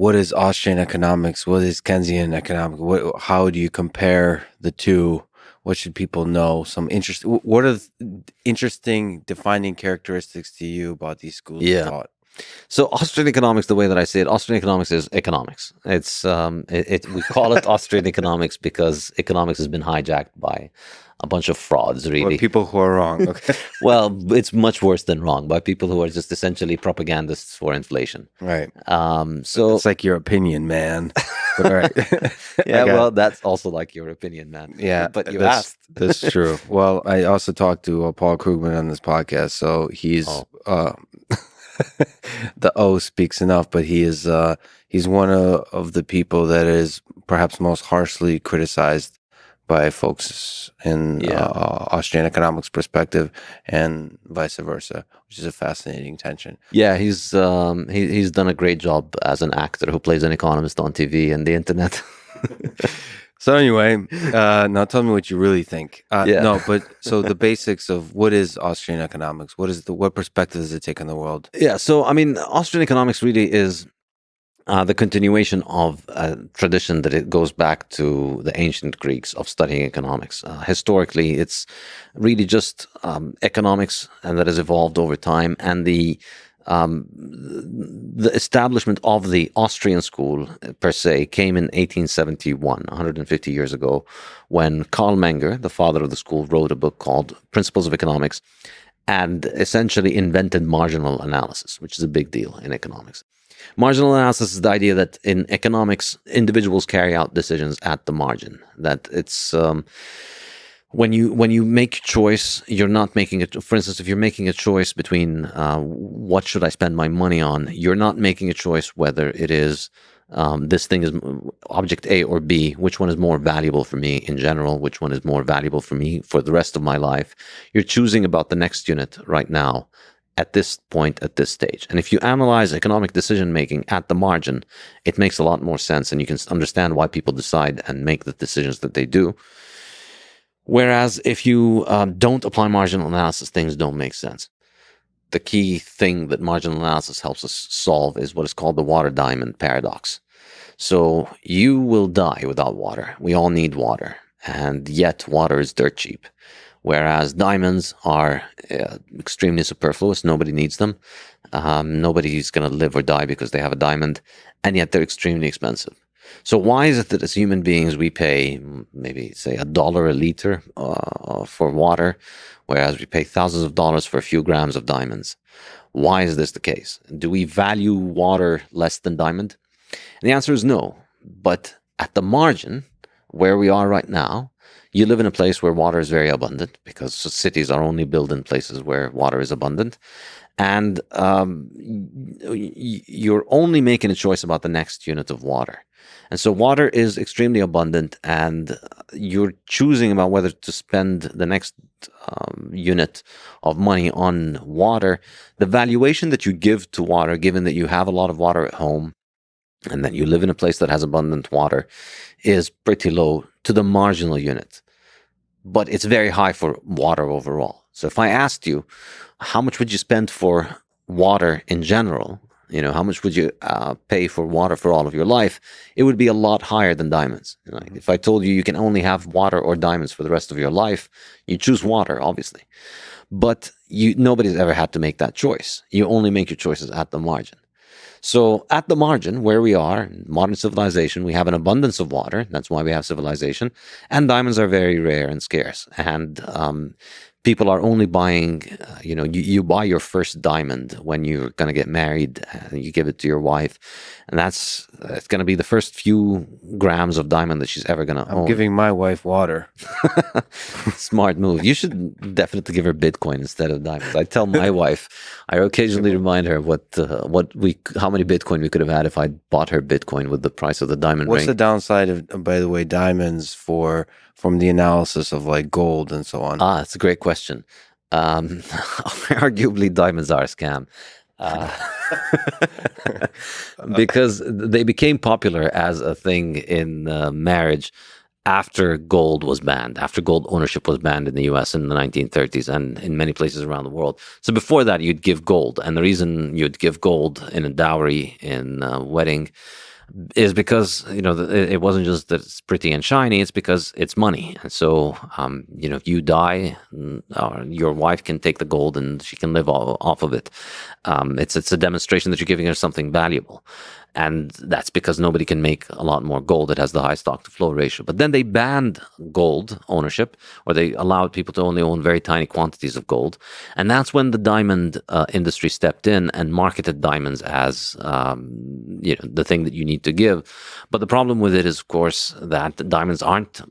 what is Austrian economics? What is Keynesian economics? How do you compare the two? What should people know? What are interesting defining characteristics to you about these schools of thought? So Austrian economics, the way that I say it, Austrian economics is economics. It's we call it Austrian economics because economics has been hijacked by a bunch of frauds, really. People who are wrong. Okay. Well, it's much worse than wrong, by people who are just essentially propagandists for inflation. Right. So it's like your opinion, man. But, right. Yeah, well, that's also like your opinion, man. Yeah, but you asked. That's true. Well, I also talked to Paul Krugman on this podcast, so he's the O speaks enough, but he's one of the people that is perhaps most harshly criticized by folks in Austrian economics perspective, and vice versa, which is a fascinating tension. Yeah, he's done a great job as an actor who plays an economist on TV and the internet. So anyway, now tell me what you really think. No, but so the basics of what is Austrian economics? What perspective does it take on the world? Yeah, so I mean, Austrian economics really is the continuation of a tradition that it goes back to the ancient Greeks of studying economics. Historically, it's really just economics, and that has evolved over time, and the establishment of the Austrian school per se came in 1871, 150 years ago, when Karl Menger, the father of the school, wrote a book called Principles of Economics and essentially invented marginal analysis, which is a big deal in economics. Marginal analysis is the idea that in economics, individuals carry out decisions at the margin, that it's when you make a choice, you're not making it. For instance, if you're making a choice between what should I spend my money on, you're not making a choice whether it is this thing is object A or B, which one is more valuable for me in general, which one is more valuable for me for the rest of my life. You're choosing about the next unit right now at this point, at this stage. And if you analyze economic decision making at the margin, it makes a lot more sense, and you can understand why people decide and make the decisions that they do. Whereas if you don't apply marginal analysis, things don't make sense. The key thing that marginal analysis helps us solve is what is called the water diamond paradox. So you will die without water. We all need water, and yet water is dirt cheap. Whereas diamonds are extremely superfluous. Nobody needs them. Nobody's going to live or die because they have a diamond, and yet they're extremely expensive. So why is it that as human beings we pay maybe, say, $1 a liter for water, whereas we pay thousands of dollars for a few grams of diamonds? Why is this the case? Do we value water less than diamond? And the answer is no. But at the margin, where we are right now, you live in a place where water is very abundant, because cities are only built in places where water is abundant. And you're only making a choice about the next unit of water. And so water is extremely abundant, and you're choosing about whether to spend the next unit of money on water. The valuation that you give to water, given that you have a lot of water at home and that you live in a place that has abundant water, is pretty low to the marginal unit. But it's very high for water overall. So if I asked you, how much would you spend for water in general? You know, how much would you pay for water for all of your life? It would be a lot higher than diamonds. You know, if I told you you can only have water or diamonds for the rest of your life, you choose water, obviously. But nobody's ever had to make that choice. You only make your choices at the margin. So at the margin, where we are, in modern civilization, we have an abundance of water. That's why we have civilization. And diamonds are very rare and scarce. And people are only buying, you buy your first diamond when you're going to get married, and you give it to your wife. And it's going to be the first few grams of diamond that she's ever going to own. I'm giving my wife water. Smart move. You should definitely give her Bitcoin instead of diamonds. I tell my wife, I occasionally remind her how many Bitcoin we could have had if I bought her Bitcoin with the price of the diamond ring. What's the downside of, by the way, diamonds from the analysis of like gold and so on? That's a great question. Arguably, diamonds are a scam. Because they became popular as a thing in marriage after gold was banned, after gold ownership was banned in the US in the 1930s and in many places around the world. So before that, you'd give gold. And the reason you'd give gold in a dowry in a wedding is because it wasn't just that it's pretty and shiny. It's because it's money, and so if you die, your wife can take the gold and she can live off of it. It's a demonstration that you're giving her something valuable, and that's because nobody can make a lot more gold. It has the high stock to flow ratio. But then they banned gold ownership, or they allowed people to only own very tiny quantities of gold, and that's when the diamond industry stepped in and marketed diamonds as the thing that you need to give. But the problem with it is, of course, that diamonds aren't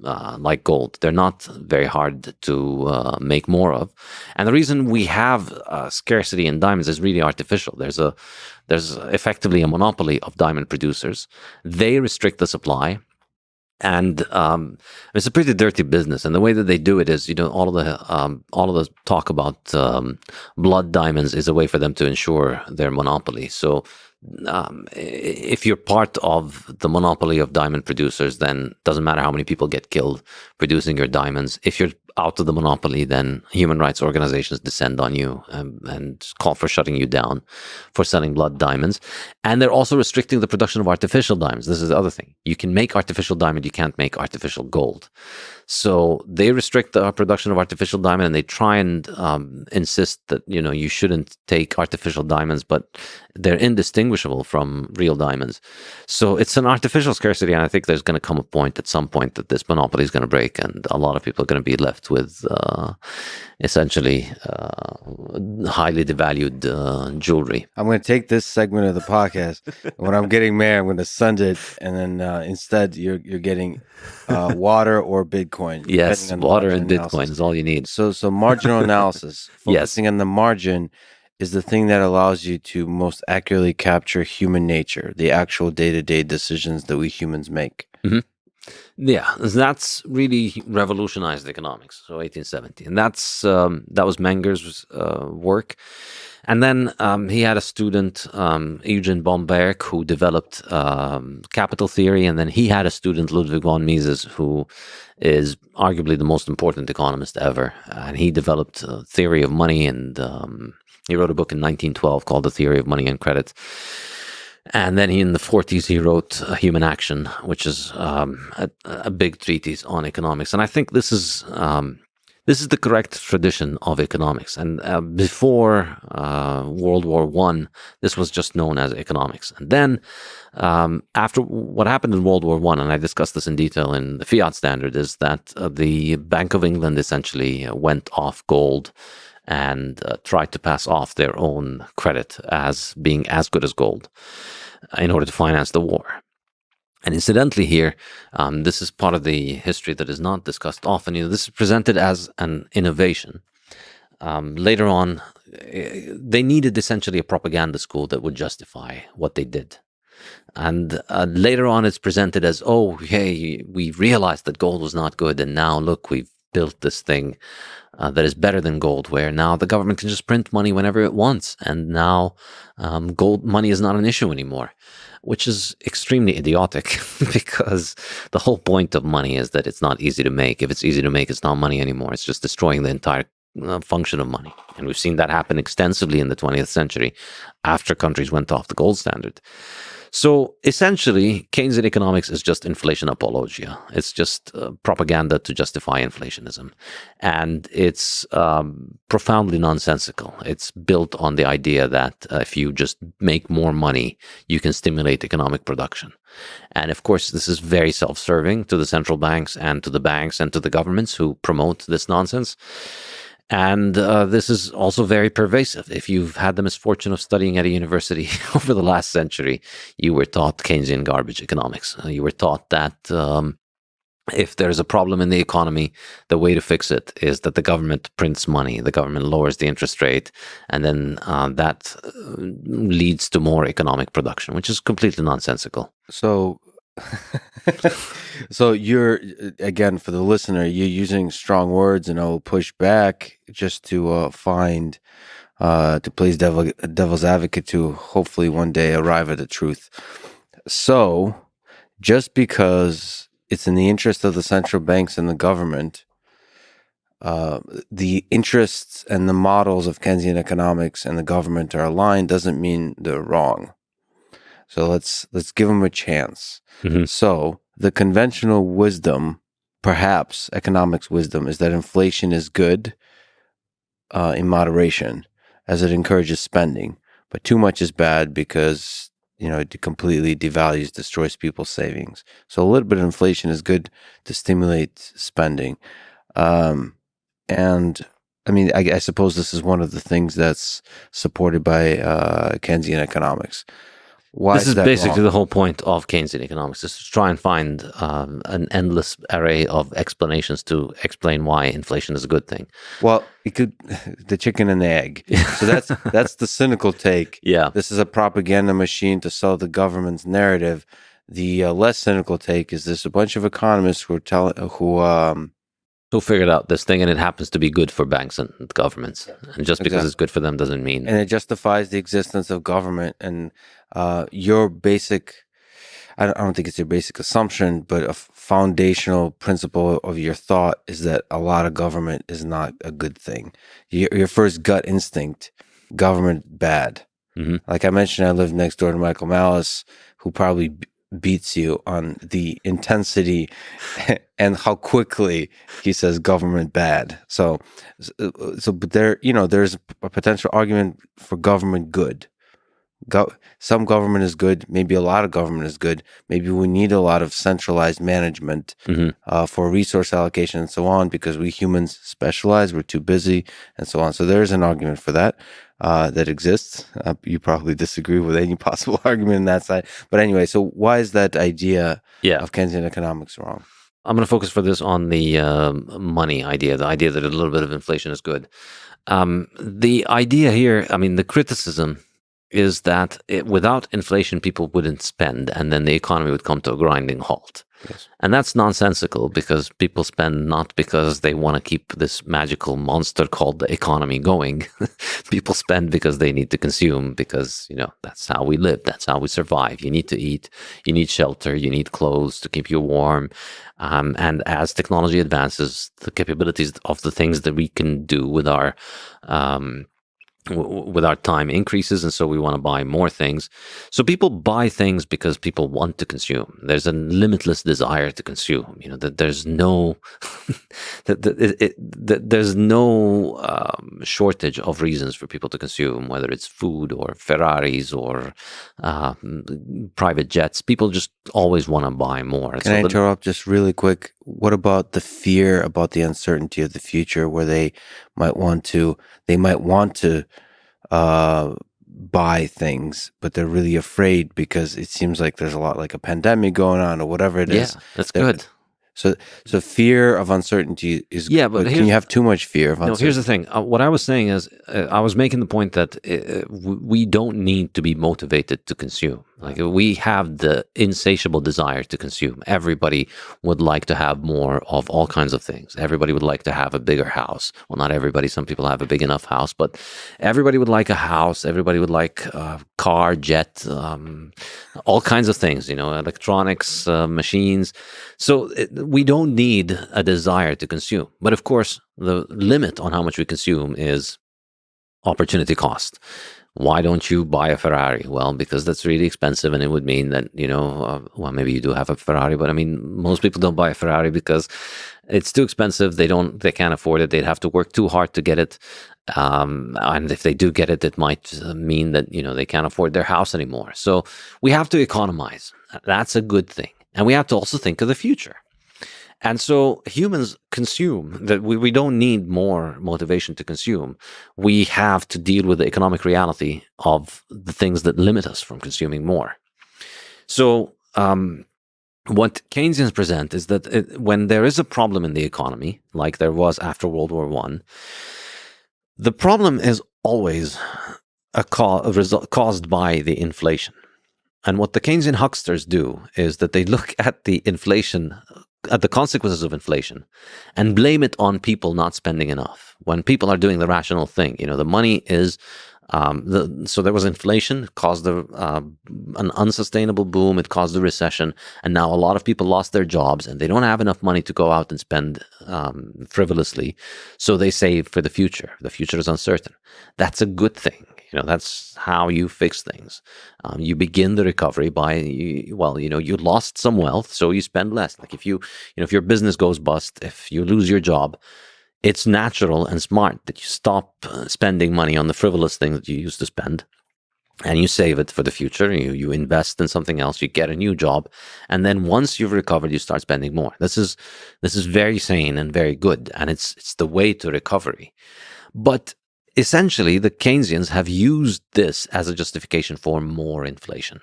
like gold. They're not very hard to make more of. And the reason we have scarcity in diamonds is really artificial. There's effectively a monopoly of diamond producers. They restrict the supply. And it's a pretty dirty business, and the way that they do it is, all of the talk about blood diamonds is a way for them to ensure their monopoly. So if you're part of the monopoly of diamond producers, then it doesn't matter how many people get killed producing your diamonds. If you're out of the monopoly, then human rights organizations descend on you and call for shutting you down for selling blood diamonds. And they're also restricting the production of artificial diamonds. This is the other thing. You can make artificial diamond, you can't make artificial gold. So they restrict the production of artificial diamond, and they try and insist that you shouldn't take artificial diamonds, but they're indistinguishable from real diamonds. So it's an artificial scarcity, and I think there's going to come a point at some point that this monopoly is going to break, and a lot of people are going to be left with essentially highly devalued jewelry. I'm going to take this segment of the podcast. When I'm getting married, I'm going to send it, and then instead you're getting water or Bitcoin. Yes, water and Bitcoin is all you need. So marginal analysis, focusing Yes. on the margin, is the thing that allows you to most accurately capture human nature, the actual day-to-day decisions that we humans make. Mm-hmm. Yeah, that's really revolutionized economics. So 1870, and that was Menger's work. And then he had a student, Eugen Bomberg, who developed capital theory, and then he had a student, Ludwig von Mises, who is arguably the most important economist ever, and he developed a theory of money, and he wrote a book in 1912 called The Theory of Money and Credit. And then in the 40s, he wrote Human Action, which is a big treatise on economics. And I think this is the correct tradition of economics. And before World War I, this was just known as economics. And then after what happened in World War I, and I discussed this in detail in the Fiat Standard, is that the Bank of England essentially went off gold and tried to pass off their own credit as being as good as gold in order to finance the war. And incidentally here, this is part of the history that is not discussed often. This is presented as an innovation. Later on, they needed essentially a propaganda school that would justify what they did. And later on, it's presented as, oh, hey, we realized that gold was not good, and now look, we've built this thing that is better than gold, where now the government can just print money whenever it wants, and now gold money is not an issue anymore, which is extremely idiotic because the whole point of money is that it's not easy to make. If it's easy to make, it's not money anymore. It's just destroying the entire function of money. And we've seen that happen extensively in the 20th century after countries went off the gold standard. So essentially, Keynesian economics is just inflation apologia. It's just propaganda to justify inflationism. And it's profoundly nonsensical. It's built on the idea that if you just make more money, you can stimulate economic production. And of course, this is very self-serving to the central banks and to the banks and to the governments who promote this nonsense. And this is also very pervasive. If you've had the misfortune of studying at a university over the last century, you were taught Keynesian garbage economics. You were taught that if there's a problem in the economy, the way to fix it is that the government prints money, the government lowers the interest rate, and then that leads to more economic production, which is completely nonsensical. So you're, again, for the listener, you're using strong words, and I will push back just to to please devil's advocate to hopefully one day arrive at the truth. So just because it's in the interest of the central banks and the government, the interests and the models of Keynesian economics and the government are aligned doesn't mean they're wrong. So let's give them a chance. Mm-hmm. So the conventional wisdom, perhaps economics wisdom, is that inflation is good in moderation, as it encourages spending, but too much is bad because it completely devalues, destroys people's savings. So a little bit of inflation is good to stimulate spending, and I mean, I suppose this is one of the things that's supported by Keynesian economics. Why This is is that basically wrong? the whole point of Keynesian economics, is to try and find an endless array of explanations to explain why inflation is a good thing. Well, it could the chicken and the egg. So that's the cynical take. Yeah. This is a propaganda machine to sell the government's narrative. The less cynical take is there's a bunch of economists who are Who figured out this thing, and it happens to be good for banks and governments. And just because exactly, it's good for them doesn't mean. and it justifies the existence of government. And your basic, I don't think it's your basic assumption, but a foundational principle of your thought is that a lot of government is not a good thing. Your first gut instinct, government bad. Mm-hmm. Like I mentioned, I live next door to Michael Malice, who probably beats you on the intensity and how quickly he says government bad. So but there's a potential argument for government good. Some government is good. Maybe a lot of government is good. Maybe we need a lot of centralized management for resource allocation and so on, because we humans specialize. We're too busy and so on. So there's an argument for that that exists. You probably disagree with any possible argument in that side. But anyway, so why is that idea of Keynesian economics wrong? I'm going to focus for this on the money idea, the idea that a little bit of inflation is good. The idea here, I mean, the criticism is that without inflation, people wouldn't spend, and then the economy would come to a grinding halt. Yes. And that's nonsensical, because people spend not because they want to keep this magical monster called the economy going. People spend because they need to consume, because, that's how we live. That's how we survive. You need to eat, you need shelter, you need clothes to keep you warm. And as technology advances, the capabilities of the things that we can do with our time increases, and so we want to buy more things. So people buy things because people want to consume. There's a limitless desire to consume. That there's no there's no shortage of reasons for people to consume, whether it's food or Ferraris or private jets. People just always want to buy more. Can I interrupt just really quick? What about the fear about the uncertainty of the future, where they might want to buy things, but they're really afraid because it seems like there's a lot, like a pandemic going on or whatever it is. Yeah, that's good. So fear of uncertainty is, but can you have too much fear of uncertainty? No, here's the thing. What I was saying is, I was making the point that we don't need to be motivated to consume. Like, we have the insatiable desire to consume. Everybody would like to have more of all kinds of things. Everybody would like to have a bigger house. Well, not everybody. Some people have a big enough house, but everybody would like a house. Everybody would like a car, jet, all kinds of things, electronics, machines. So we don't need a desire to consume. But of course, the limit on how much we consume is opportunity cost. Why don't you buy a Ferrari? Well, because that's really expensive, and it would mean that, well, maybe you do have a Ferrari, but I mean, most people don't buy a Ferrari because it's too expensive. They can't afford it. They'd have to work too hard to get it. And if they do get it, it might mean that, they can't afford their house anymore. So we have to economize. That's a good thing. And we have to also think of the future. And so humans consume, that we don't need more motivation to consume. We have to deal with the economic reality of the things that limit us from consuming more. So what Keynesians present is that when there is a problem in the economy, like there was after World War I, the problem is always a result caused by the inflation. And what the Keynesian hucksters do is that they look at the inflation, at the consequences of inflation, and blame it on people not spending enough. When people are doing the rational thing, the money is So there was inflation, it caused an unsustainable boom, it caused a recession, and now a lot of people lost their jobs and they don't have enough money to go out and spend frivolously. So they save for the future. The future is uncertain. That's a good thing. That's how you fix things. You begin the recovery by, you lost some wealth, so you spend less. Like if if your business goes bust, if you lose your job, it's natural and smart that you stop spending money on the frivolous things that you used to spend, and you save it for the future. You invest in something else, you get a new job, and then once you've recovered, you start spending more. This is very sane and very good, and it's the way to recovery. But essentially, the Keynesians have used this as a justification for more inflation,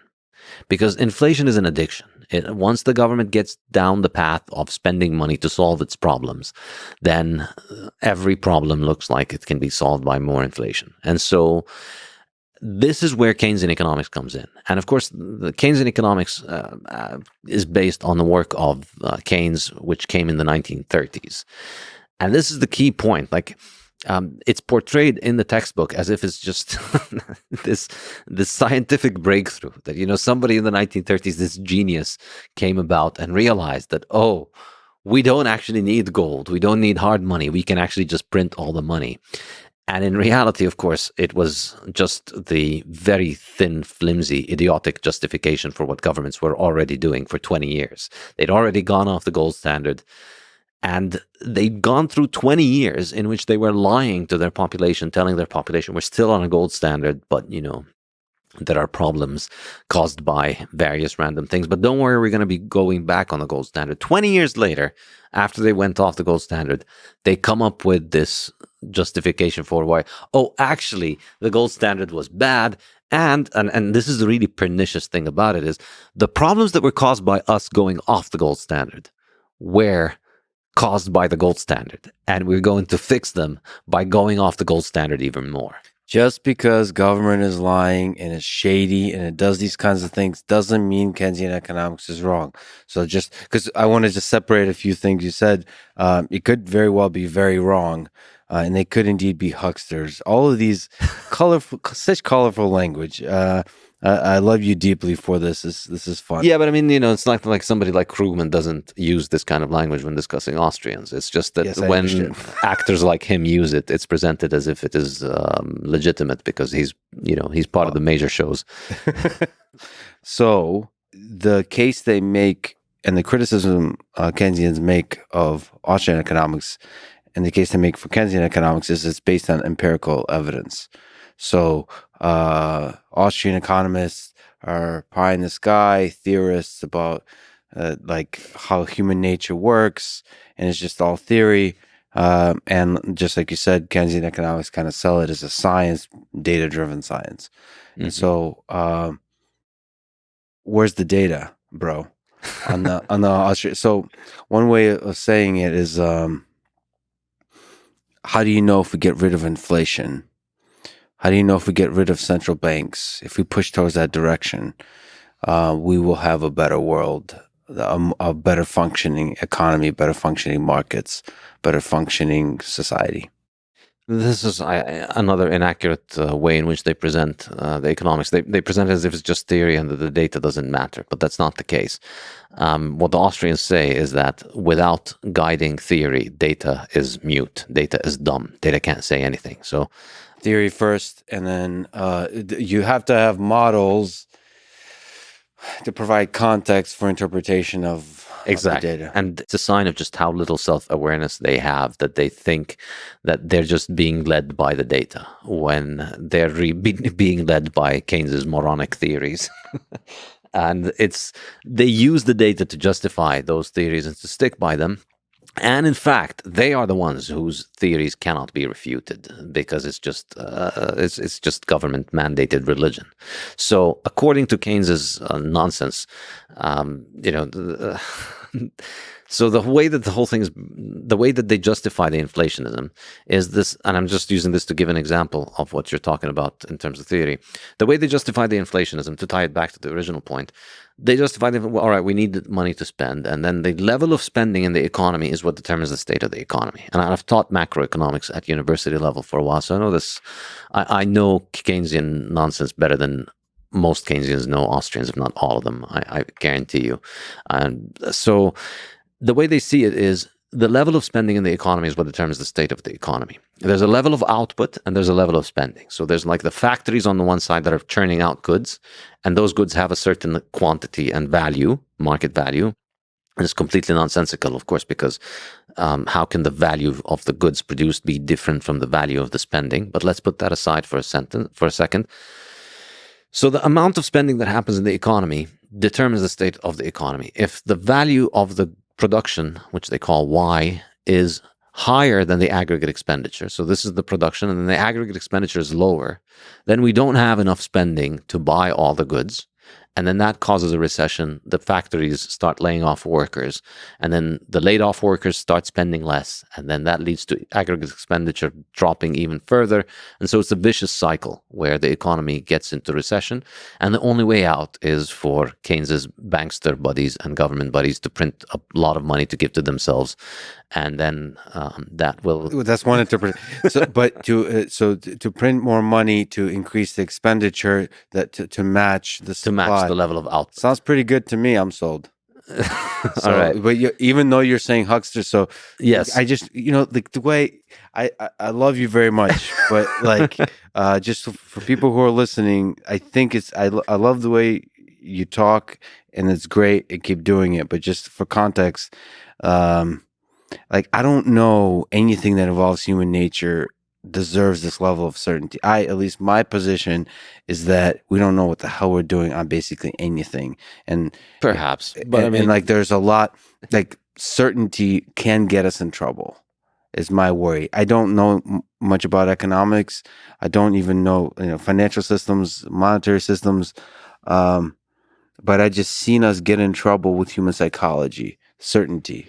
because inflation is an addiction. Once the government gets down the path of spending money to solve its problems, then every problem looks like it can be solved by more inflation. And so this is where Keynesian economics comes in. And of course, the Keynesian economics is based on the work of Keynes, which came in the 1930s. And this is the key point. It's portrayed in the textbook as if it's just this scientific breakthrough that, somebody in the 1930s, this genius came about and realized that, oh, we don't actually need gold. We don't need hard money. We can actually just print all the money. And in reality, of course, it was just the very thin, flimsy, idiotic justification for what governments were already doing for 20 years. They'd already gone off the gold standard. And they'd gone through 20 years in which they were lying to their population, telling their population, we're still on a gold standard, but, there are problems caused by various random things. But don't worry, we're going to be going back on the gold standard. 20 years later, after they went off the gold standard, they come up with this justification for why, actually, the gold standard was bad. And this is the really pernicious thing about it, is the problems that were caused by us going off the gold standard were caused by the gold standard, and we're going to fix them by going off the gold standard even more. Just because government is lying and is shady and it does these kinds of things doesn't mean Keynesian economics is wrong. So just because I wanted to separate a few things you said, it could very well be very wrong, and they could indeed be hucksters. All of these such colorful language. I love you deeply for this. This is fun. Yeah, but I mean, it's not like somebody like Krugman doesn't use this kind of language when discussing Austrians. It's just that when actors like him use it, it's presented as if it is legitimate because he's part of the major shows. So the case they make and the criticism Keynesians make of Austrian economics and the case they make for Keynesian economics is it's based on empirical evidence. So Austrian economists are pie in the sky theorists about how human nature works, and it's just all theory. And just like you said, Keynesian economics kind of sell it as a science, data-driven science. Mm-hmm. And so, where's the data, bro? On the Austrian. So one way of saying it is, how do you know if we get rid of inflation? How do you know if we get rid of central banks? If we push towards that direction, we will have a better world, a better functioning economy, better functioning markets, better functioning society. This is another inaccurate way in which they present the economics. They present it as if it's just theory and that the data doesn't matter, but that's not the case. What the Austrians say is that without guiding theory, data is mute, data is dumb, data can't say anything. So theory first, and then you have to have models to provide context for interpretation of the data. And it's a sign of just how little self-awareness they have, that they think that they're just being led by the data when they're being led by Keynes's moronic theories. And they use the data to justify those theories and to stick by them. And in fact, they are the ones whose theories cannot be refuted because it's just government mandated religion. So according to Keynes's nonsense, the So the way that the whole thing is, the way that they justify the inflationism is this, and I'm just using this to give an example of what you're talking about in terms of theory. The way they justify the inflationism, to tie it back to the original point, they justify that, well, all right, we need money to spend, and then the level of spending in the economy is what determines the state of the economy. And I've taught macroeconomics at university level for a while, so I know this. I know Keynesian nonsense better than most Keynesians know Austrians, if not all of them. I guarantee you. And so the way they see it is the level of spending in the economy is what determines the state of the economy. There's a level of output and there's a level of spending. So there's like the factories on the one side that are churning out goods, and those goods have a certain quantity and value, market value. And it's completely nonsensical, of course, because how can the value of the goods produced be different from the value of the spending? But let's put that aside for a second. So the amount of spending that happens in the economy determines the state of the economy. If the value of the production, which they call Y, is higher than the aggregate expenditure, so this is the production, and then the aggregate expenditure is lower, then we don't have enough spending to buy all the goods. And then that causes a recession. The factories start laying off workers, and then the laid off workers start spending less. And then that leads to aggregate expenditure dropping even further. And so it's a vicious cycle where the economy gets into recession. And the only way out is for Keynes's bankster buddies and government buddies to print a lot of money to give to themselves. And then that will... That's one interpretation. So, but to print more money to increase the expenditure, that to match the supply. To match the level of output. Sounds pretty good to me. I'm sold. All right. But even though you're saying huckster, so yes, I just, the way I love you very much, but like just for people who are listening, I think I love the way you talk, and it's great, and keep doing it. But just for context, like, I don't know anything that involves human nature deserves this level of certainty. At least my position is that we don't know what the hell we're doing on basically anything. And perhaps, but and like, there's a lot, like, certainty can get us in trouble, is my worry. I don't know much about economics. I don't even know, financial systems, monetary systems. But I just seen us get in trouble with human psychology. Certainty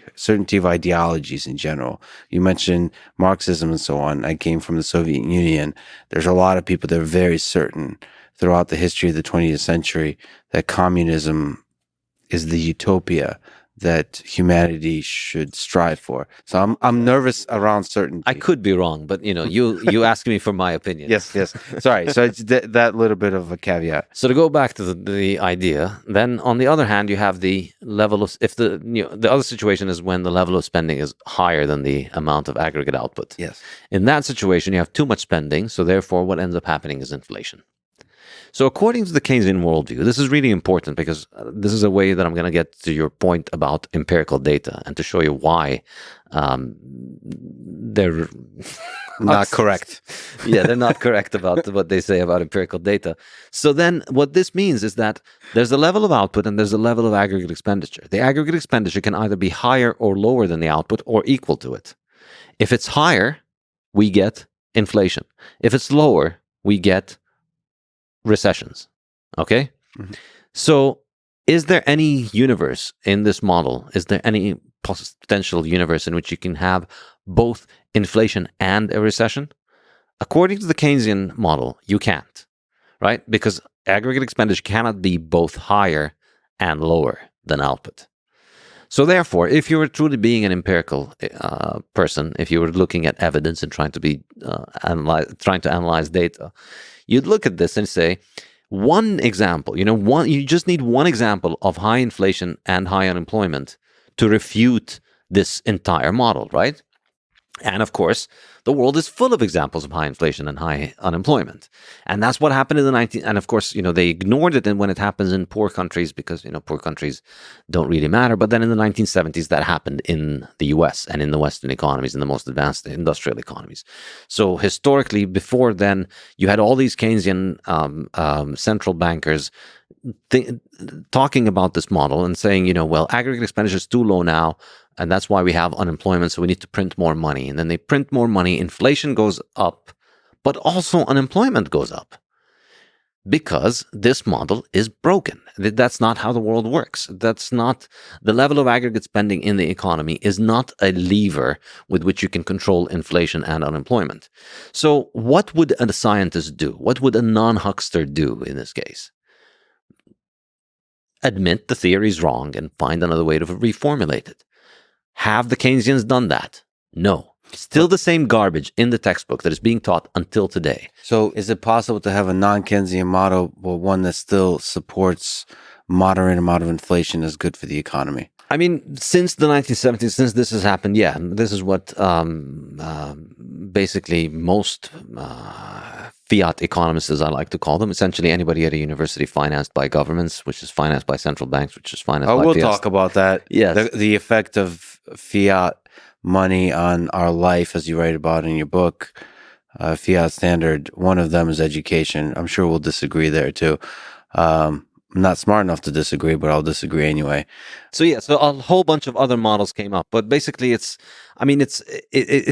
of ideologies in general. You mentioned Marxism and so on. I came from the Soviet Union. There's a lot of people that are very certain throughout the history of the 20th century that communism is the utopia that humanity should strive for. So I'm nervous around certainty. I could be wrong, but you asked me for my opinion. Yes. Sorry. So it's that little bit of a caveat. So to go back to the idea, then on the other hand, you have the level of, if the other situation is when the level of spending is higher than the amount of aggregate output. Yes. In that situation, you have too much spending, so therefore what ends up happening is inflation. So according to the Keynesian worldview, this is really important because this is a way that I'm going to get to your point about empirical data and to show you why they're not correct. Yeah, they're not correct about what they say about empirical data. So then what this means is that there's a level of output and there's a level of aggregate expenditure. The aggregate expenditure can either be higher or lower than the output or equal to it. If it's higher, we get inflation. If it's lower, we get recessions. Okay? Mm-hmm. So is there any universe in this model? Is there any potential universe in which you can have both inflation and a recession? According to the Keynesian model, you can't, right? Because aggregate expenditure cannot be both higher and lower than output. So therefore, if you were truly being an empirical person, if you were looking at evidence and trying to analyze data, you'd look at this and say, one example, you just need one example of high inflation and high unemployment to refute this entire model, right? And of course, the world is full of examples of high inflation and high unemployment. And that's what happened in the 19th. And of course, they ignored it when it happens in poor countries because, poor countries don't really matter. But then in the 1970s, that happened in the US and in the Western economies, in the most advanced industrial economies. So historically, before then, you had all these Keynesian central bankers talking about this model and saying, well, aggregate expenditure is too low now. And that's why we have unemployment, so we need to print more money. And then they print more money, inflation goes up, but also unemployment goes up. because this model is broken. That's not how the world works. That's not the level of aggregate spending in the economy is not a lever with which you can control inflation and unemployment. So what would a scientist do? What would a non-huckster do in this case? Admit the theory is wrong and find another way to reformulate it. Have the Keynesians done that? No. Still the same garbage in the textbook that is being taught until today. So is it possible to have a non-Keynesian model, but one that still supports moderate amount of inflation is good for the economy? I mean, since the 1970s, since this has happened, yeah, this is what basically most Fiat economists, as I like to call them, essentially anybody at a university financed by governments, which is financed by central banks, which is financed by we'll Fiat. talk about that. Yes. The effect of fiat money on our life, as you write about in your book, Fiat Standard. One of them is education. I'm sure we'll disagree there too. I'm not smart enough to disagree, but I'll disagree anyway. So yeah, so a whole bunch of other models came up, but basically it's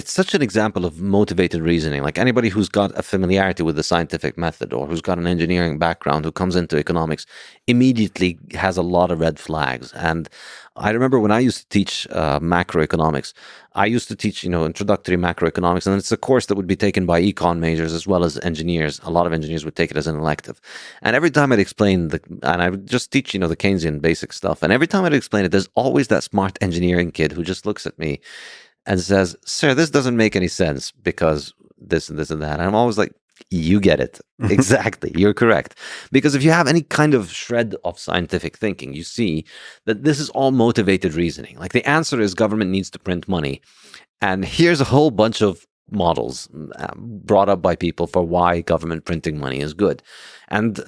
such an example of motivated reasoning. Like anybody who's got a familiarity with the scientific method or who's got an engineering background who comes into economics immediately has a lot of red flags. And I remember when I used to teach macroeconomics, I used to teach, introductory macroeconomics, and it's a course that would be taken by econ majors as well as engineers. A lot of engineers would take it as an elective. And every time I'd explain and I would just teach, the Keynesian basic stuff. And every time I'd explain it, there's always that smart engineering kid who just looks at me and says, "Sir, this doesn't make any sense because this and this and that." And I'm always like, you get it. Exactly. You're correct. Because if you have any kind of shred of scientific thinking, you see that this is all motivated reasoning. Like the answer is government needs to print money. And here's a whole bunch of models brought up by people for why government printing money is good. And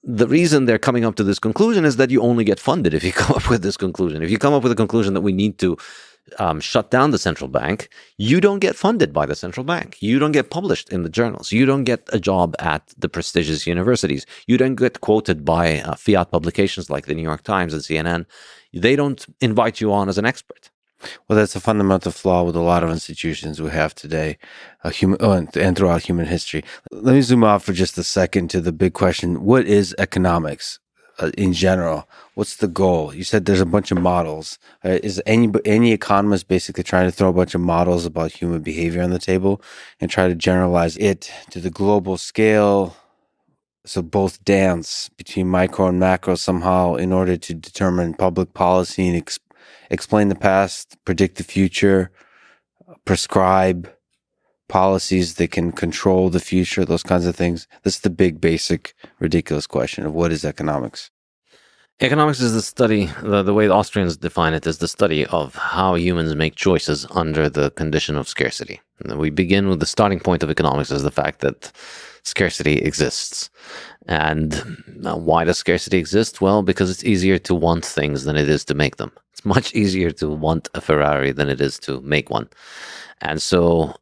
the reason they're coming up to this conclusion is that you only get funded if you come up with this conclusion. If you come up with a conclusion that we need to shut down the central bank, you don't get funded by the central bank. You don't get published in the journals. You don't get a job at the prestigious universities. You don't get quoted by fiat publications like the New York Times and CNN. They don't invite you on as an expert. Well, that's a fundamental flaw with a lot of institutions we have today, and throughout human history. Let me zoom out for just a second to the big question. What is economics in general? What's the goal? You said there's a bunch of models. Is any economist basically trying to throw a bunch of models about human behavior on the table and try to generalize it to the global scale? So both dance between micro and macro somehow in order to determine public policy and explain the past, predict the future, prescribe policies that can control the future, those kinds of things. This is the big, basic, ridiculous question of what is economics. Economics is the study, the way the Austrians define it, is the study of how humans make choices under the condition of scarcity. And we begin with the starting point of economics as the fact that scarcity exists. And why does scarcity exist? Well, because it's easier to want things than it is to make them. It's much easier to want a Ferrari than it is to make one. And so,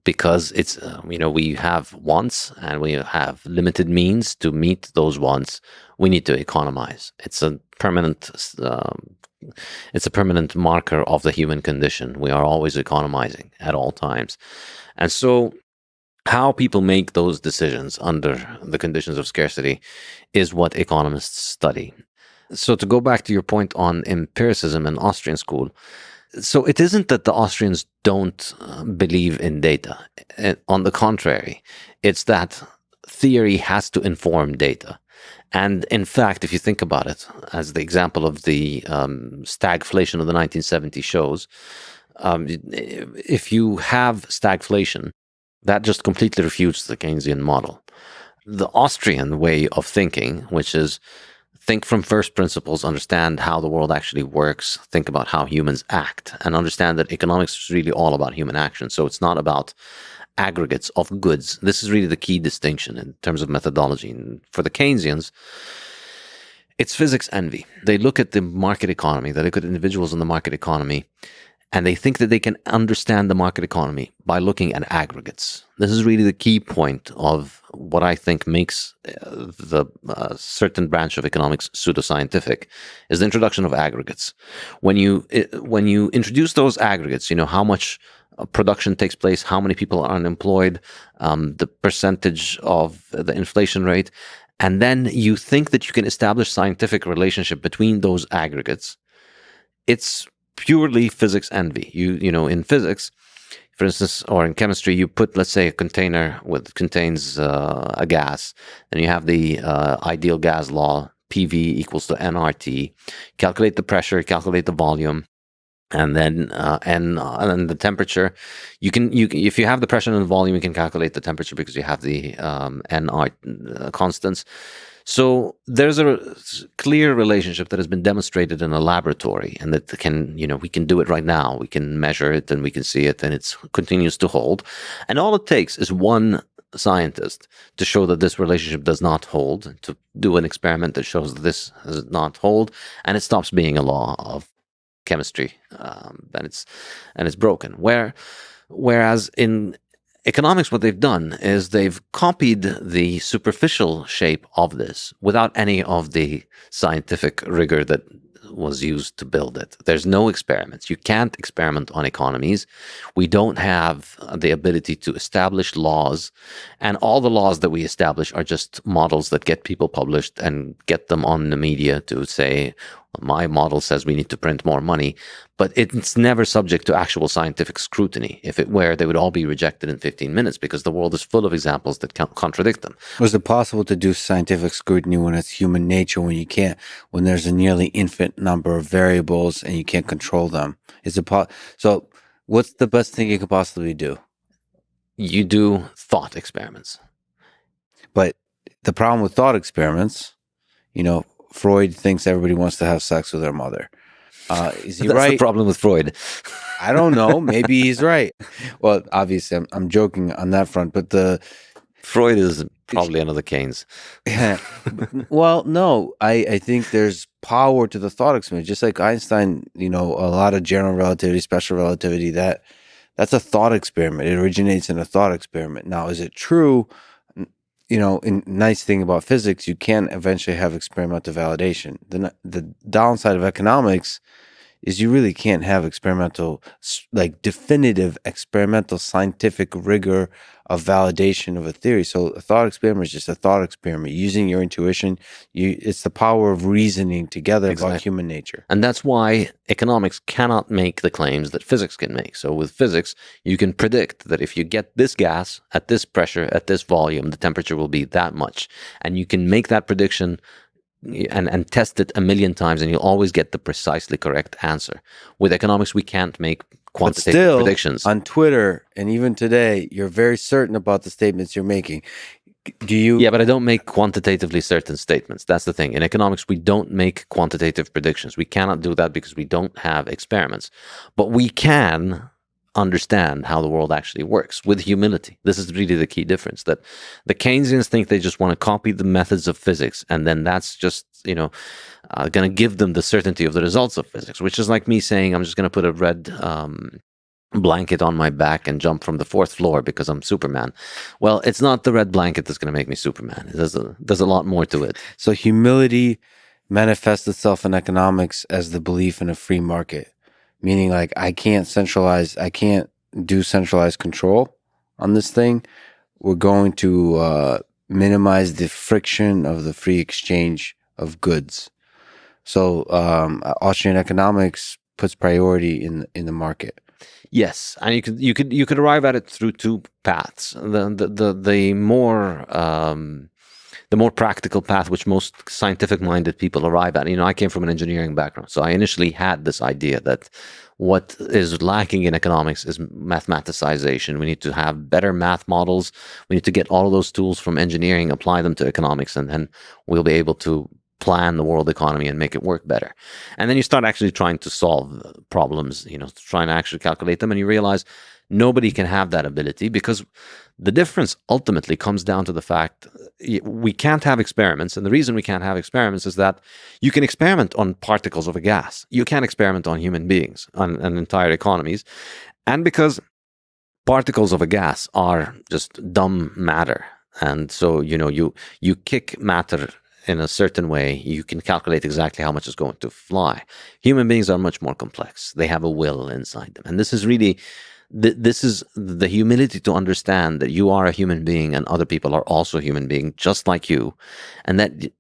because it's, we have wants and we have limited means to meet those wants, we need to economize. It's a permanent marker of the human condition. We are always economizing at all times. And so how people make those decisions under the conditions of scarcity is what economists study. So to go back to your point on empiricism in Austrian school, so it isn't that the Austrians don't believe in data. On the contrary, it's that theory has to inform data. And in fact, if you think about it, as the example of the stagflation of the 1970s shows, if you have stagflation, that just completely refutes the Keynesian model. The Austrian way of thinking, which is think from first principles, understand how the world actually works, think about how humans act, and understand that economics is really all about human action. So it's not about aggregates of goods. This is really the key distinction in terms of methodology. And for the Keynesians, it's physics envy. They look at the market economy, they look at individuals in the market economy, and they think that they can understand the market economy by looking at aggregates. This is really the key point of what I think makes the certain branch of economics pseudoscientific, is the introduction of aggregates. When you introduce those aggregates, how much production takes place, how many people are unemployed, the percentage of the inflation rate, and then you think that you can establish scientific relationship between those aggregates. It's purely physics envy. You know, in physics, for instance, or in chemistry, you put, let's say, a container contains a gas, and you have the ideal gas law, PV equals to nRT. Calculate the pressure, calculate the volume, and then and the temperature. If you have the pressure and the volume, you can calculate the temperature because you have the nR constants. So there's a clear relationship that has been demonstrated in a laboratory, and that we can do it right now. We can measure it and we can see it, and it continues to hold. And all it takes is one scientist to show that this relationship does not hold, to do an experiment that shows that this does not hold, and it stops being a law of chemistry, and it's broken. Whereas in economics, what they've done is they've copied the superficial shape of this without any of the scientific rigor that was used to build it. There's no experiments. You can't experiment on economies. We don't have the ability to establish laws, and all the laws that we establish are just models that get people published and get them on the media to say, my model says we need to print more money, but it's never subject to actual scientific scrutiny. If it were, they would all be rejected in 15 minutes because the world is full of examples that contradict them. Was it possible to do scientific scrutiny when it's human nature, when there's a nearly infinite number of variables and you can't control them? So what's the best thing you could possibly do? You do thought experiments. But the problem with thought experiments, Freud thinks everybody wants to have sex with their mother. Is he right? That's the problem with Freud. I don't know. Maybe he's right. Well, obviously, I'm joking on that front, but Freud is probably another Keynes. Well, no, I think there's power to the thought experiment. Just like Einstein, a lot of general relativity, special relativity, that's a thought experiment. It originates in a thought experiment. Now, is it true? Nice thing about physics, you can eventually have experimental validation. The downside of economics is you really can't have definitive experimental scientific rigor of validation of a theory. So a thought experiment is just a thought experiment using your intuition. It's the power of reasoning together about human nature. And that's why economics cannot make the claims that physics can make. So with physics, you can predict that if you get this gas at this pressure, at this volume, the temperature will be that much. And you can make that prediction and test it 1,000,000 times, and you'll always get the precisely correct answer. With economics, we can't make quantitative predictions. On Twitter and even today, you're very certain about the statements you're making. Do you? Yeah, but I don't make quantitatively certain statements. That's the thing. In economics, we don't make quantitative predictions. We cannot do that because we don't have experiments. But we can understand how the world actually works with humility. This is really the key difference, that the Keynesians think they just want to copy the methods of physics, and then that's just, going to give them the certainty of the results of physics, which is like me saying, I'm just going to put a red blanket on my back and jump from the 4th floor because I'm Superman. Well, it's not the red blanket that's going to make me Superman. There's a lot more to it. So humility manifests itself in economics as the belief in a free market. Meaning, I can't do centralized control on this thing. We're going to minimize the friction of the free exchange of goods. So Austrian economics puts priority in the market. Yes, and you could arrive at it through two paths. The more practical path, which most scientific-minded people arrive at. I came from an engineering background, so I initially had this idea that what is lacking in economics is mathematicization. We need to have better math models. We need to get all of those tools from engineering, apply them to economics, and then we'll be able to plan the world economy and make it work better. And then you start actually trying to solve problems, trying to actually calculate them, and you realize nobody can have that ability, because the difference ultimately comes down to the fact we can't have experiments. And the reason we can't have experiments is that you can experiment on particles of a gas. You can't experiment on human beings, on entire economies. And because particles of a gas are just dumb matter. And so, you kick matter in a certain way, you can calculate exactly how much is going to fly. Human beings are much more complex. They have a will inside them. And this is really This is the humility to understand that you are a human being and other people are also human beings just like you, and that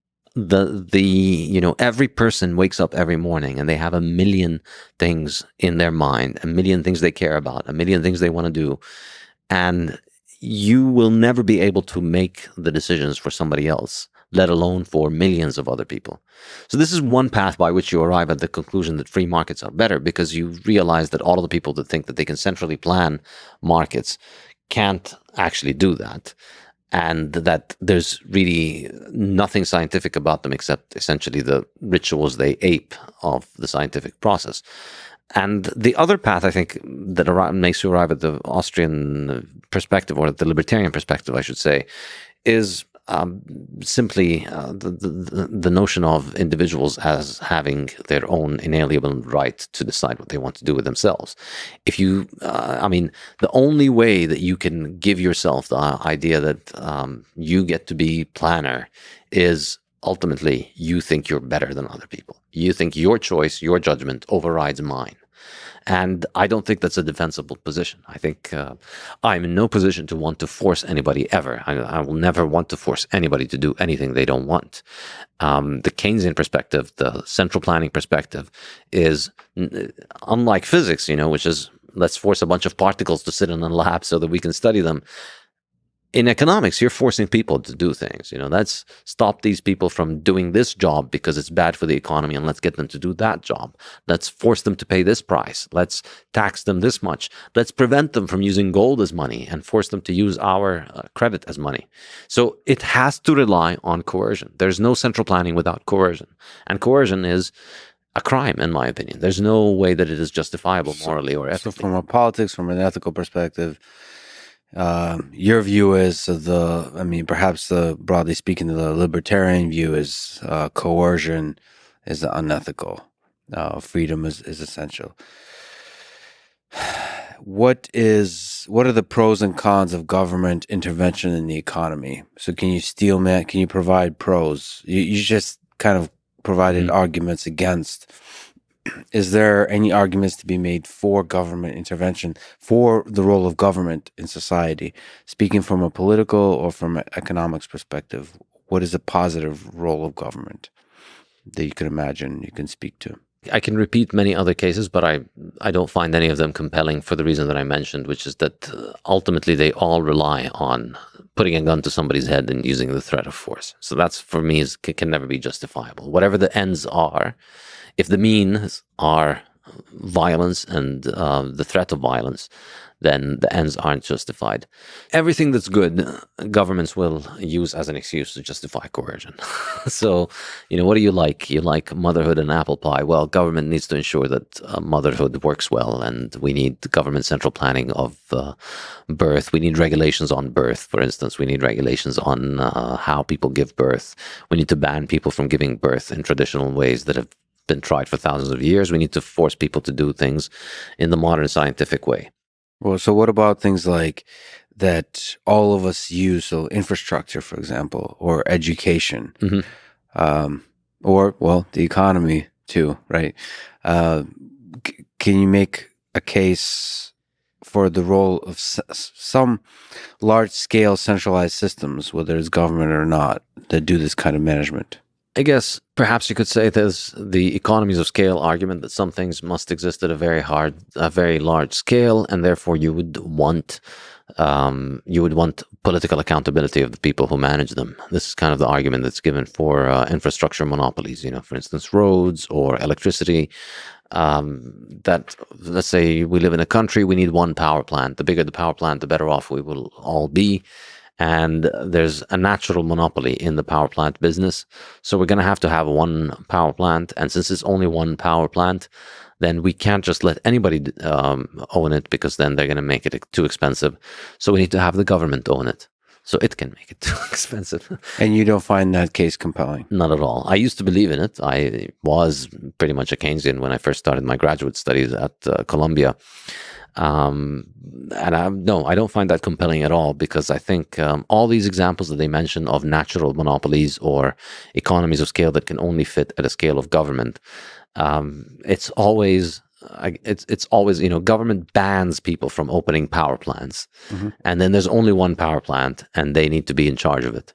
every person wakes up every morning and they have a million things in their mind, a million things they care about, a million things they want to do, and you will never be able to make the decisions for somebody else, let alone for millions of other people. So this is one path by which you arrive at the conclusion that free markets are better, because you realize that all of the people that think that they can centrally plan markets can't actually do that, and that there's really nothing scientific about them except essentially the rituals they ape of the scientific process. And the other path, I think, that makes you arrive at the Austrian perspective, or the libertarian perspective, I should say, is simply the notion of individuals as having their own inalienable right to decide what they want to do with themselves. If you, the only way that you can give yourself the idea that you get to be planner is ultimately you think you're better than other people. You think your choice, your judgment overrides mine. And I don't think that's a defensible position. I think I'm in no position to want to force anybody ever. I will never want to force anybody to do anything they don't want. The Keynesian perspective, the central planning perspective, is unlike physics, which is let's force a bunch of particles to sit in a lab so that we can study them. In economics, you're forcing people to do things. Let's stop these people from doing this job because it's bad for the economy, and let's get them to do that job. Let's force them to pay this price. Let's tax them this much. Let's prevent them from using gold as money and force them to use our credit as money. So it has to rely on coercion. There's no central planning without coercion. And coercion is a crime, in my opinion. There's no way that it is justifiable morally or ethically. So from a politics, from an ethical perspective, your view is perhaps broadly speaking, the libertarian view is coercion is unethical. Freedom is essential. What are the pros and cons of government intervention in the economy? So can you provide pros? You just kind of provided arguments against. Is there any arguments to be made for government intervention, for the role of government in society? Speaking from a political or from an economics perspective, what is a positive role of government that you can imagine, you can speak to? I can repeat many other cases, but I don't find any of them compelling for the reason that I mentioned, which is that ultimately they all rely on putting a gun to somebody's head and using the threat of force. So that's, for me, can never be justifiable. Whatever the ends are, if the means are violence and the threat of violence, then the ends aren't justified. Everything that's good, governments will use as an excuse to justify coercion. So, what do you like? You like motherhood and apple pie. Well, government needs to ensure that motherhood works well, and we need government central planning of birth. We need regulations on birth, for instance. We need regulations on how people give birth. We need to ban people from giving birth in traditional ways that have been tried for thousands of years. We need to force people to do things in the modern scientific way. Well, so what about things like that all of us use, so infrastructure, for example, or education, or, the economy too, right? Can you make a case for the role of some large-scale centralized systems, whether it's government or not, that do this kind of management? I guess perhaps you could say there's the economies of scale argument that some things must exist at a very large scale, and therefore you would want political accountability of the people who manage them. This is kind of the argument that's given for infrastructure monopolies. For instance, roads or electricity. That, let's say we live in a country, we need one power plant. The bigger the power plant, the better off we will all be. And there's a natural monopoly in the power plant business. So we're going to have one power plant. And since it's only one power plant, then we can't just let anybody own it, because then they're going to make it too expensive. So we need to have the government own it, so it can make it too expensive. And you don't find that case compelling? Not at all. I used to believe in it. I was pretty much a Keynesian when I first started my graduate studies at Columbia. And I don't find that compelling at all, because I think all these examples that they mention of natural monopolies or economies of scale that can only fit at a scale of government, it's always it's always, government bans people from opening power plants, and then there's only one power plant, and they need to be in charge of it.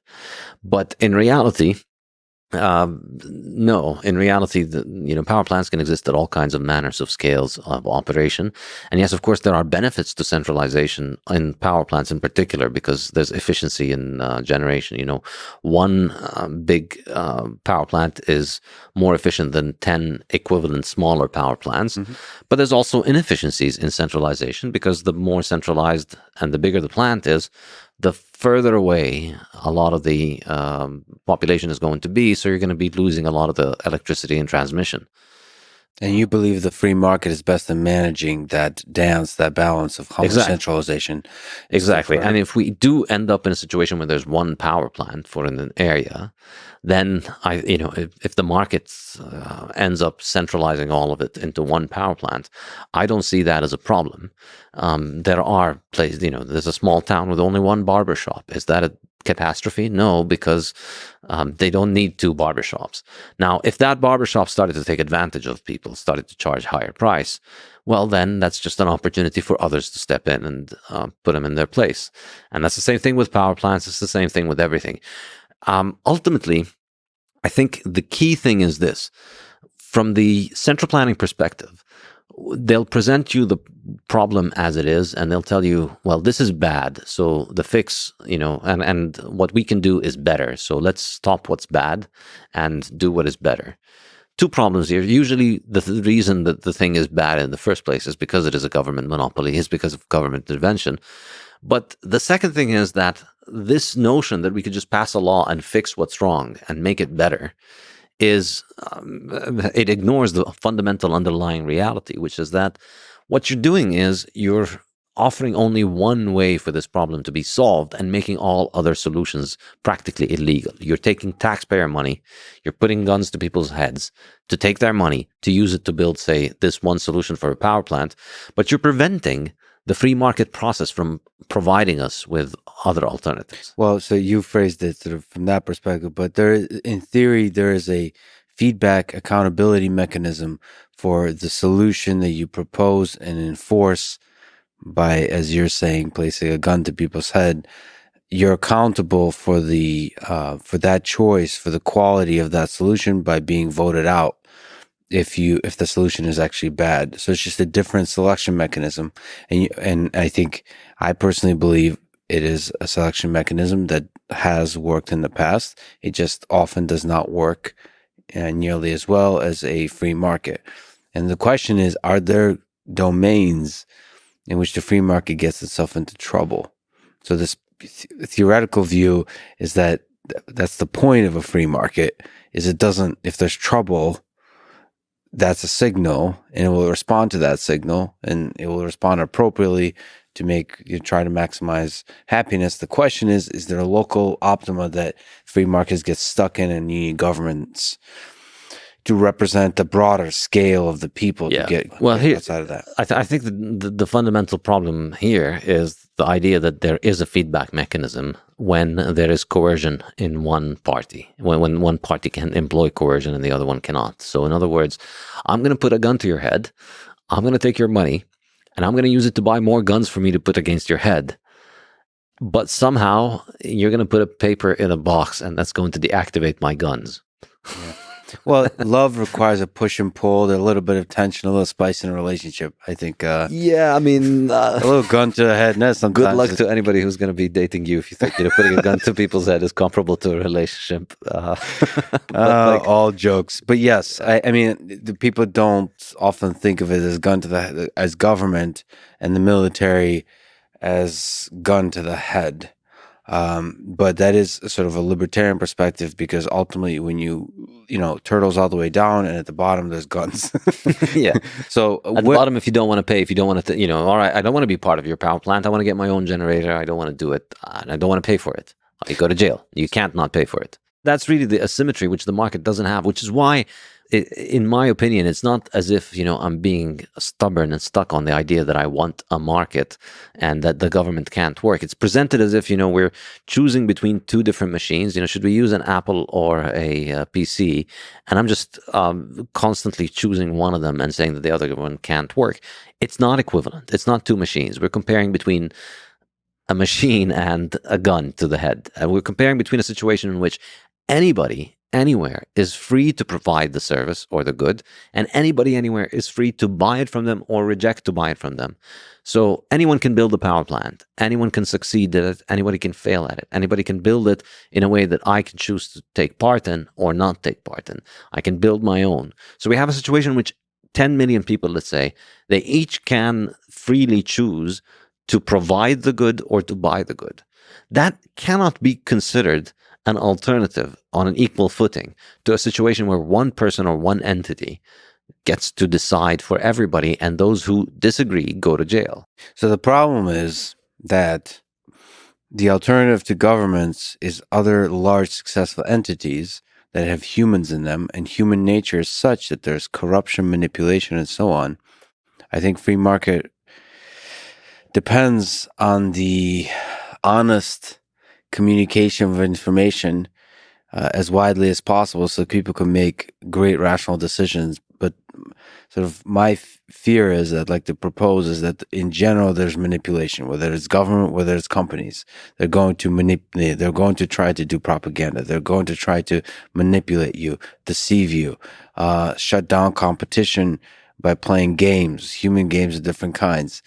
But in reality, no, in reality, power plants can exist at all kinds of manners of scales of operation. And yes, of course, there are benefits to centralization in power plants in particular, because there's efficiency in generation. One big power plant is more efficient than 10 equivalent smaller power plants. But there's also inefficiencies in centralization, because the more centralized and the bigger the plant is, the further away a lot of the population is going to be, so you're going to be losing a lot of the electricity and transmission. And you believe the free market is best in managing that dance, that balance of how much centralization. Exactly. And if we do end up in a situation where there's one power plant for an area, then if the market ends up centralizing all of it into one power plant, I don't see that as a problem. There are places, there's a small town with only one barber shop. Is that a catastrophe? No, because they don't need two barbershops. Now, if that barbershop started to take advantage of people, started to charge higher price, well, then that's just an opportunity for others to step in and put them in their place. And that's the same thing with power plants. It's the same thing with everything. Ultimately, I think the key thing is this. From the central planning perspective, they'll present you the problem as it is, and they'll tell you, well, this is bad, so the fix, and what we can do is better. So let's stop what's bad and do what is better. Two problems here. Usually the reason that the thing is bad in the first place is because it is a government monopoly, is because of government intervention. But the second thing is that this notion that we could just pass a law and fix what's wrong and make it better is, it ignores the fundamental underlying reality, which is that what you're doing is you're offering only one way for this problem to be solved and making all other solutions practically illegal. You're taking taxpayer money, you're putting guns to people's heads to take their money, to use it to build, say, this one solution for a power plant, but you're preventing the free market process from providing us with other alternatives. Well, so you phrased it sort of from that perspective, but in theory, there is a feedback accountability mechanism for the solution that you propose and enforce by, as you're saying, placing a gun to people's head. You're accountable for for that choice, for the quality of that solution, by being voted out if the solution is actually bad. So it's just a different selection mechanism. And I personally believe it is a selection mechanism that has worked in the past. It just often does not work nearly as well as a free market. And the question is, are there domains in which the free market gets itself into trouble? So this theoretical view is that that's the point of a free market, is it doesn't, if there's trouble, that's a signal, and it will respond to that signal, and it will respond appropriately to try to maximize happiness. The question is there a local optima that free markets get stuck in, and you need governments to represent the broader scale of the people to get outside of that? I think the fundamental problem here is the idea that there is a feedback mechanism when there is coercion in one party, when one party can employ coercion and the other one cannot. So in other words, I'm going to put a gun to your head, I'm going to take your money, and I'm going to use it to buy more guns for me to put against your head. But somehow you're going to put a paper in a box, and that's going to deactivate my guns. Yeah. Well, love requires a push and pull. There's a little bit of tension, a little spice in a relationship, I think. A little gun to the head. Sometimes good luck to anybody who's going to be dating you if you think putting a gun to people's head is comparable to a relationship. All jokes, but yes, I mean, the people don't often think of it as gun to the head, as government and the military as gun to the head. But that is sort of a libertarian perspective, because ultimately when turtles all the way down, and at the bottom there's guns. Yeah. So at the bottom, if you don't want to pay, if you don't want to, all right, I don't want to be part of your power plant. I want to get my own generator. I don't want to do it. And I don't want to pay for it. You go to jail. You can't not pay for it. That's really the asymmetry which the market doesn't have, which is why in my opinion, it's not as if, I'm being stubborn and stuck on the idea that I want a market and that the government can't work. It's presented as if, we're choosing between two different machines. Should we use an Apple or a PC? And I'm just constantly choosing one of them and saying that the other one can't work. It's not equivalent. It's not two machines. We're comparing between a machine and a gun to the head. And we're comparing between a situation in which anybody, anywhere, is free to provide the service or the good, and anybody, anywhere, is free to buy it from them or reject to buy it from them. So anyone can build a power plant. Anyone can succeed at it. Anybody can fail at it. Anybody can build it in a way that I can choose to take part in or not take part in. I can build my own. So we have a situation in which 10 million people, let's say, they each can freely choose to provide the good or to buy the good. That cannot be considered an alternative on an equal footing to a situation where one person or one entity gets to decide for everybody, and those who disagree go to jail. So the problem is that the alternative to governments is other large successful entities that have humans in them, and human nature is such that there's corruption, manipulation, and so on. I think free market depends on the honest communication of information as widely as possible so people can make great rational decisions. But sort of my fear is that, like, to propose is that in general there's manipulation, whether it's government, whether it's companies. They're going to manipulate, they're going to try to do propaganda, they're going to try to manipulate you, deceive you, shut down competition by playing games, human games of different kinds.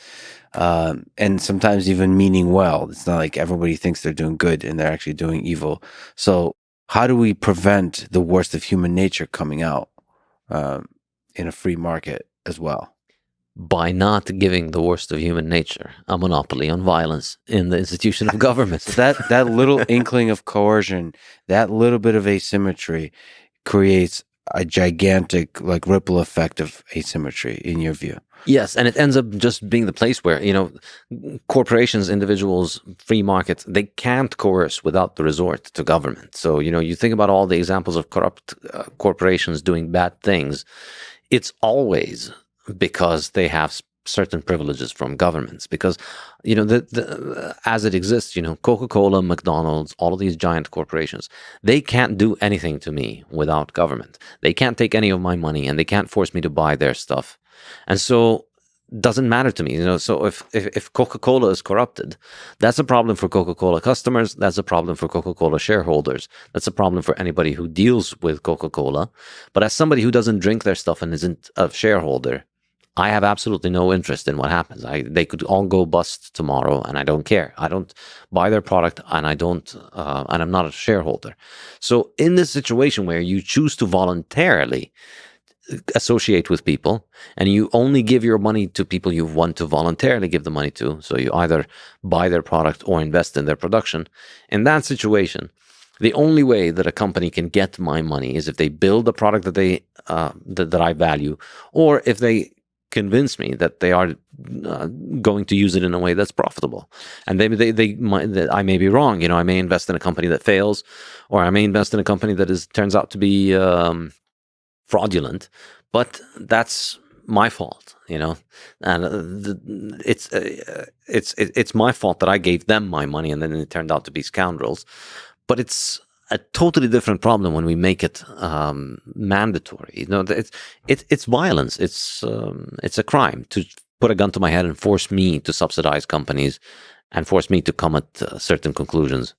And sometimes even meaning well. It's not like everybody thinks they're doing good and they're actually doing evil. So how do we prevent the worst of human nature coming out in a free market as well? By not giving the worst of human nature a monopoly on violence in the institution of government. that little inkling of coercion, that little bit of asymmetry creates a gigantic, like, ripple effect of asymmetry, in your view. Yes, and it ends up just being the place where, corporations, individuals, free markets, they can't coerce without the resort to government. So, you think about all the examples of corrupt corporations doing bad things, it's always because they have certain privileges from governments. Because, as it exists, Coca-Cola, McDonald's, all of these giant corporations, they can't do anything to me without government. They can't take any of my money, and they can't force me to buy their stuff. And so it doesn't matter to me. So if Coca-Cola is corrupted, that's a problem for Coca-Cola customers. That's a problem for Coca-Cola shareholders. That's a problem for anybody who deals with Coca-Cola. But as somebody who doesn't drink their stuff and isn't a shareholder, I have absolutely no interest in what happens. They could all go bust tomorrow, and I don't care. I don't buy their product, and and I'm not a shareholder. So in this situation where you choose to voluntarily associate with people, and you only give your money to people you want to voluntarily give the money to, so you either buy their product or invest in their production, in that situation, the only way that a company can get my money is if they build a product that they that I value, or if they convince me that they are going to use it in a way that's profitable. And I may be wrong. I may invest in a company that fails, or I may invest in a company that turns out to be fraudulent, but that's my fault, and it's my fault that I gave them my money and then it turned out to be scoundrels. But it's a totally different problem when we make it mandatory. It's violence. It's a crime to put a gun to my head and force me to subsidize companies and force me to come at certain conclusions.